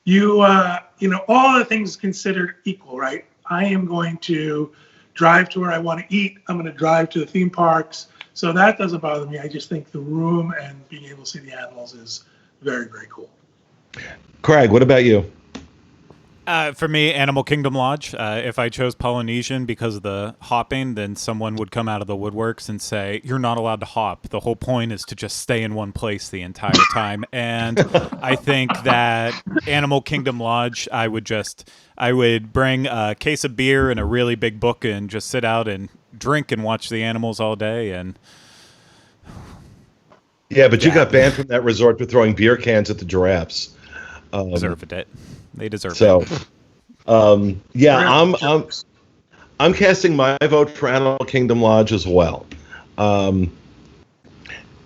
You all the things considered equal, right? I am going to drive to where I want to eat. I'm going to drive to the theme parks. So that doesn't bother me. I just think the room and being able to see the animals is very, very cool. Craig, what about you? For me, Animal Kingdom Lodge. If I chose Polynesian because of the hopping, then someone would come out of the woodworks and say, you're not allowed to hop. The whole point is to just stay in one place the entire time. And I think that Animal Kingdom Lodge, I would bring a case of beer and a really big book and just sit out and drink and watch the animals all day. And yeah, but you got banned from that resort for throwing beer cans at the giraffes. Deserved it. They deserve it. So, I'm casting my vote for Animal Kingdom Lodge as well. I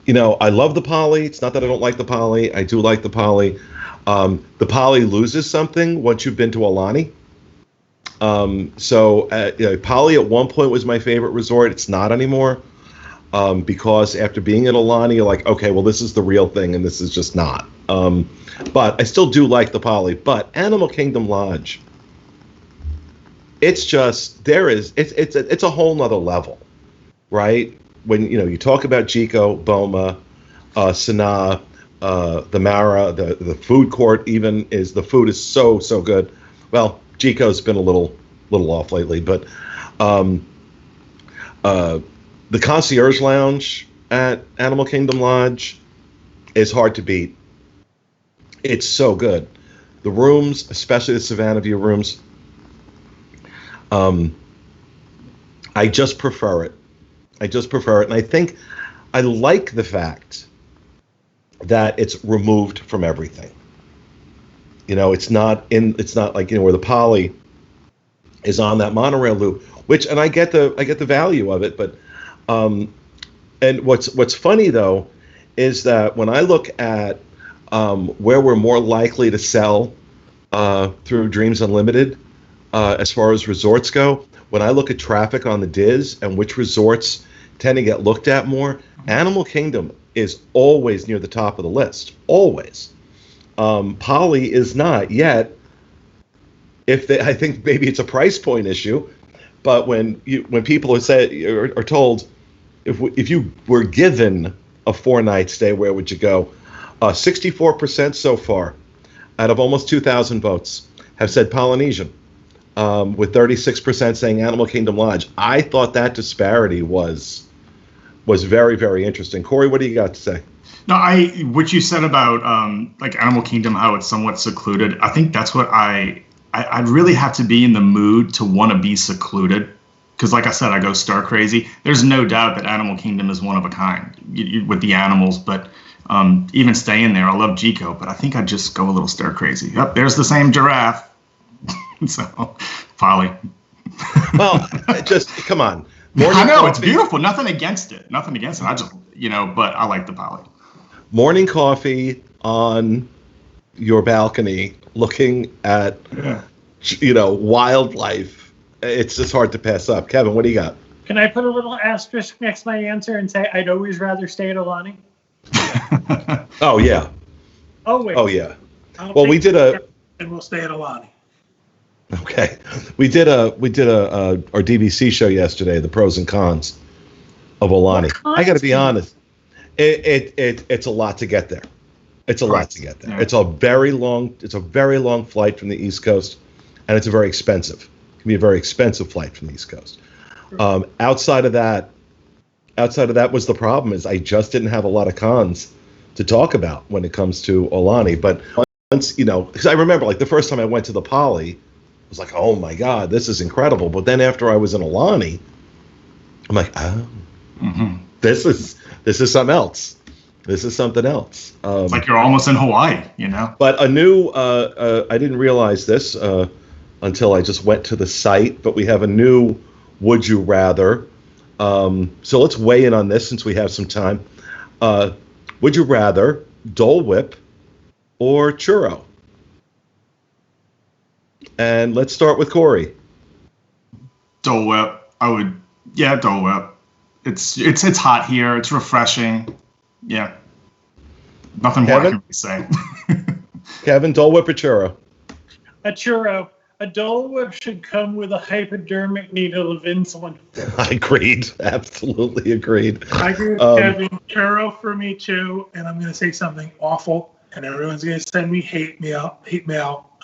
love the Poly. It's not that I don't like the Poly. I do like the Poly. The Poly loses something once you've been to Aulani. Poly at one point was my favorite resort. It's not anymore because after being at Aulani, you're like, okay, well, this is the real thing, and this is just not. But I still do like the Poly. But Animal Kingdom Lodge, it's just it's a whole nother level, right? When you talk about Chico, Boma, Sanaa, the Mara, the food court the food is so good. Well, Chico's been a little off lately, but the concierge lounge at Animal Kingdom Lodge is hard to beat. It's so good. The rooms, especially the Savannah View rooms, I just prefer it. And I think I like the fact that it's removed from everything. It's not like where the Poly is on that monorail loop, and I get the value of it, but and what's funny though is that when I look at where we're more likely to sell through Dreams Unlimited as far as resorts go, when I look at traffic on the Diz and which resorts tend to get looked at more. Animal Kingdom is always near the top of the list, always. Poly is not yet. I think maybe it's a price point issue, but when people are told, if you were given a 4-night stay, where would you go? 64% so far, out of almost 2,000 votes, have said Polynesian, with 36% saying Animal Kingdom Lodge. I thought that disparity was very, very interesting. Corey, what do you got to say? No, what you said about like Animal Kingdom, how it's somewhat secluded. I think that's what I'd really have to be in the mood to want to be secluded, because like I said, I go stir crazy. There's no doubt that Animal Kingdom is one of a kind with the animals, but even staying there, I love Jico, but I think I'd just go a little stir crazy. Yep, there's the same giraffe. So, Polly. Well, just come on. I know, it's beautiful. Nothing against it. I just, but I like the Polly. Morning coffee on your balcony, looking at, wildlife. It's just hard to pass up. Kevin, what do you got? Can I put a little asterisk next to my answer and say I'd always rather stay at Aulani? Oh yeah. Always. Oh yeah. Well, we did and we'll stay at Aulani. Okay, we did our DVC show yesterday, the pros and cons of Aulani. I got to be honest, it's a lot to get there. It's a lot to get there. Yeah. It's a very long flight from the East Coast, and it's very expensive. It can be a very expensive flight from the East Coast. Outside of that was the problem, is I just didn't have a lot of cons to talk about when it comes to Aulani. But once, because I remember like the first time I went to the Poly, I was like, oh my God, this is incredible. But then after I was in Aulani, I'm like, this is something else. This is something else. It's like you're almost in Hawaii, But a new, I didn't realize this until I just went to the site, but we have a new Would You Rather. So let's weigh in on this since we have some time. Would you rather Dole Whip or Churro? And let's start with Corey. Dole Whip. Dole Whip. It's hot here. It's refreshing. Yeah. Nothing more I can really say. Kevin, Dole Whip or Churro? A Churro. A Dole Whip should come with a hypodermic needle of insulin. I agreed. Absolutely agreed. I agree with Kevin. Churro for me too. And I'm going to say something awful, and everyone's going to send me hate mail.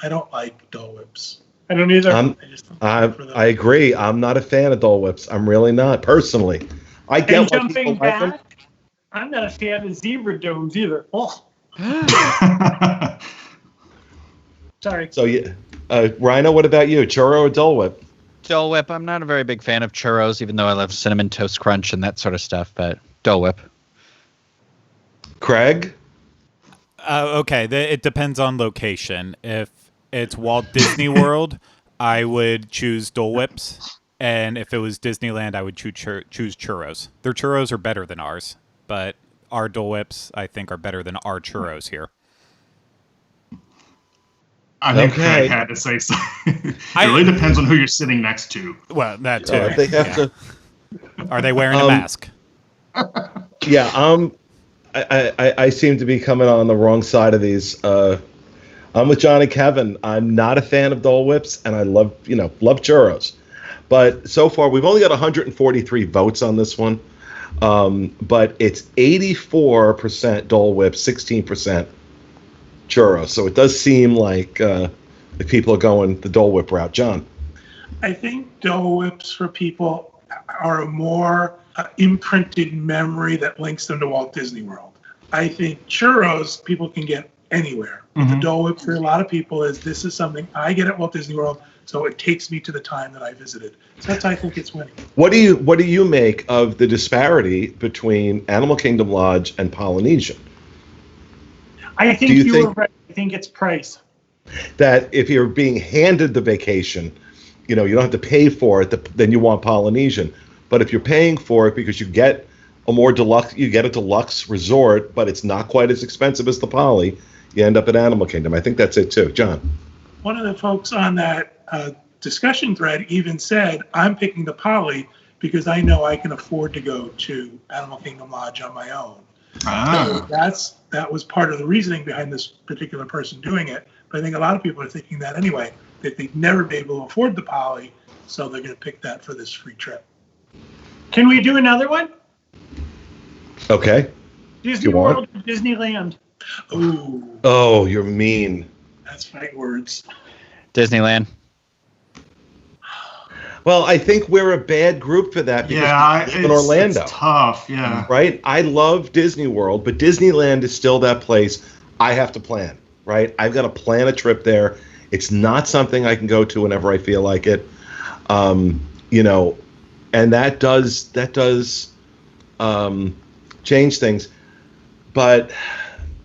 I don't like Dole Whips. I don't either. I agree. I'm not a fan of Dole Whips. I'm really not, personally. I get why people like them. I'm not a fan of zebra domes either. Oh. Sorry. So, Rhino, what about you? Churro or Dole Whip? Dole Whip. I'm not a very big fan of churros, even though I love Cinnamon Toast Crunch and that sort of stuff, but Dole Whip. Craig? Okay, it depends on location. If it's Walt Disney World, I would choose Dole Whips. And if it was Disneyland, I would choose churros. Their churros are better than ours, but our Dole Whips, I think, are better than our churros here. I think Craig had to say something. It really depends on who you're sitting next to. Well, that too. They have to. Are they wearing a mask? Yeah, I seem to be coming on the wrong side of these. I'm with John and Kevin. I'm not a fan of Dole Whips, and I love churros. But so far, we've only got 143 votes on this one. But it's 84% Dole Whip, 16% churros. So it does seem like the people are going the Dole Whip route. John? I think Dole Whips for people are a more imprinted memory that links them to Walt Disney World. I think churros people can get anywhere. Mm-hmm. The Dole Whip for a lot of people this is something I get at Walt Disney World, so it takes me to the time that I visited. So that's why I think it's winning. What do you make of the disparity between Animal Kingdom Lodge and Polynesian? I think you were right. I think it's price. That if you're being handed the vacation, you don't have to pay for it, then you want Polynesian. But if you're paying for it because you get a deluxe resort, but it's not quite as expensive as the Poly, you end up at Animal Kingdom. I think that's it too. John? One of the folks on that discussion thread even said, I'm picking the Poly because I know I can afford to go to Animal Kingdom Lodge on my own. Ah. So that was part of the reasoning behind this particular person doing it. But I think a lot of people are thinking that anyway, that they'd never be able to afford the Poly, so they're going to pick that for this free trip. Can we do another one? Okay. Disney World or Disneyland? Ooh, Oh, you're mean. that's fighting words. Disneyland. Well, I think we're a bad group for that because Yeah, we live in Orlando. It's tough. Yeah. Right? I love Disney World, but Disneyland is still that place I have to plan, right? I've got to plan a trip there. It's not something I can go to whenever I feel like it. You know, and that does change things. But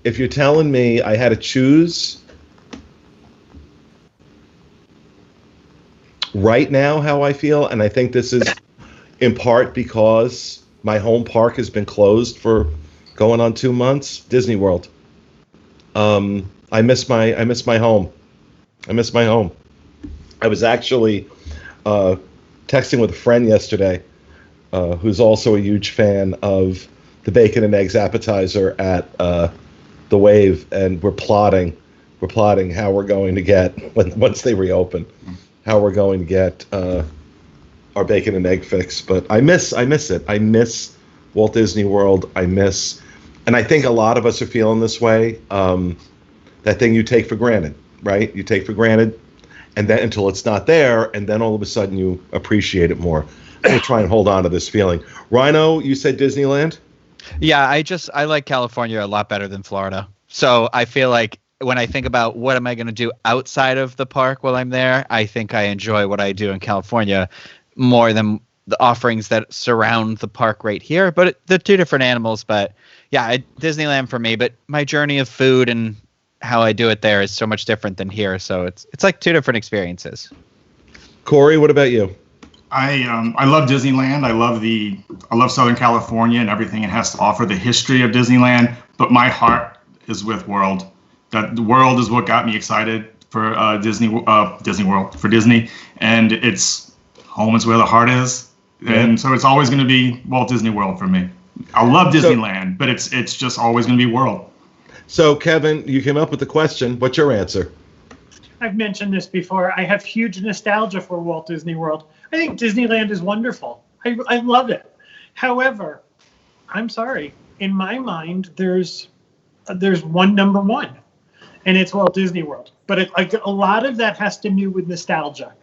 if you're telling me I had to choose right now how I feel, and I think this is in part because my home park has been closed for going on 2 months, Disney World. I miss my home. I miss my home. I was actually texting with a friend yesterday who's also a huge fan of the bacon and eggs appetizer at the Wave, and we're plotting how we're going to get once they reopen, how we're going to get our bacon and egg fix. But I miss it. I miss Walt Disney World. And I think a lot of us are feeling this way. That thing you take for granted, right? You take for granted, and then until it's not there, and then all of a sudden you appreciate it more. We'll try and hold on to this feeling. Rhino, you said Disneyland? Yeah, I like California a lot better than Florida. So I feel like when I think about what am I going to do outside of the park while I'm there, I think I enjoy what I do in California more than the offerings that surround the park right here. But they're two different animals. But yeah, Disneyland for me. But my journey of food and how I do it there is so much different than here. So it's like two different experiences. Corey, what about you? I love Disneyland. I love Southern California and everything it has to offer, the history of Disneyland. But my heart is with World. That the World is what got me excited for Disney World, for Disney, and it's home is where the heart is, and so it's always going to be Walt Disney World for me. I love Disneyland, but it's just always going to be World. So Kevin, you came up with the question. What's your answer? I've mentioned this before. I have huge nostalgia for Walt Disney World. I think Disneyland is wonderful. I love it. However, I'm sorry. In my mind, there's one number one, and it's Walt Disney World. But a lot of that has to do with nostalgia.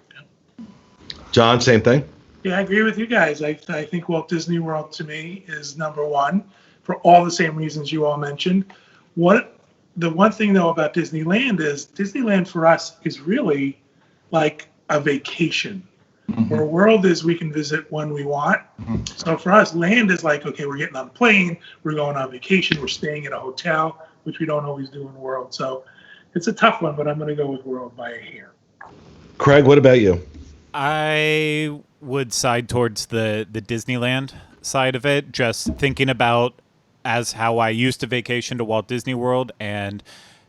John, same thing? Yeah, I agree with you guys. I think Walt Disney World to me is number one for all the same reasons you all mentioned. The one thing though about Disneyland is Disneyland for us is really like a vacation. Mm-hmm. Where World is we can visit when we want. Mm-hmm. So for us, land is like, okay, we're getting on a plane, we're going on vacation, we're staying in a hotel, which we don't always do in World. So it's a tough one, but I'm going to go with World by a hair. Craig, what about you? I would side towards the Disneyland side of it, just thinking about as how I used to vacation to Walt Disney World and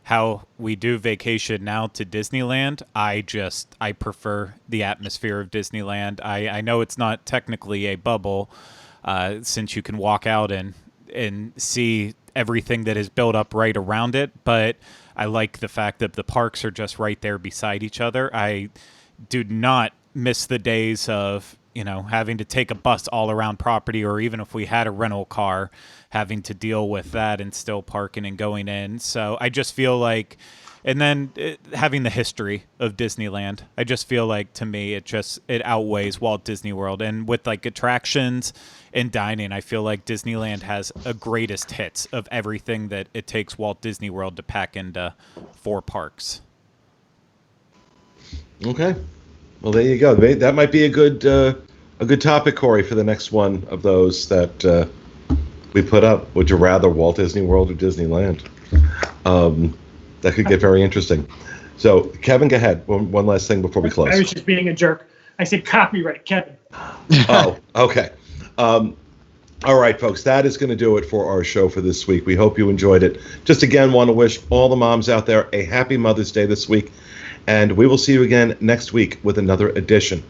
how we do vacation now to Disneyland. I prefer the atmosphere of Disneyland. I know it's not technically a bubble, since you can walk out and see everything that is built up right around it, but I like the fact that the parks are just right there beside each other. I do not miss the days of, having to take a bus all around property, or even if we had a rental car, having to deal with that and still parking and going in. So I just feel like, and then having the history of Disneyland, I just feel like to me, it outweighs Walt Disney World. And with like attractions and dining, I feel like Disneyland has a greatest hits of everything that it takes Walt Disney World to pack into 4 parks. Okay. Well, there you go. That might be a good topic, Corey, for the next one of those that we put up. Would you rather Walt Disney World or Disneyland? That could get very interesting. So, Kevin, go ahead. One last thing before we close. I was just being a jerk. I said copyright, Kevin. Oh, okay. All right, folks, that is going to do it for our show for this week. We hope you enjoyed it. Just again, want to wish all the moms out there a happy Mother's Day this week. And we will see you again next week with another edition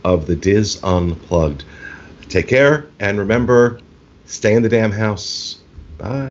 of the Diz Unplugged. Take care, and remember, stay in the damn house. Bye.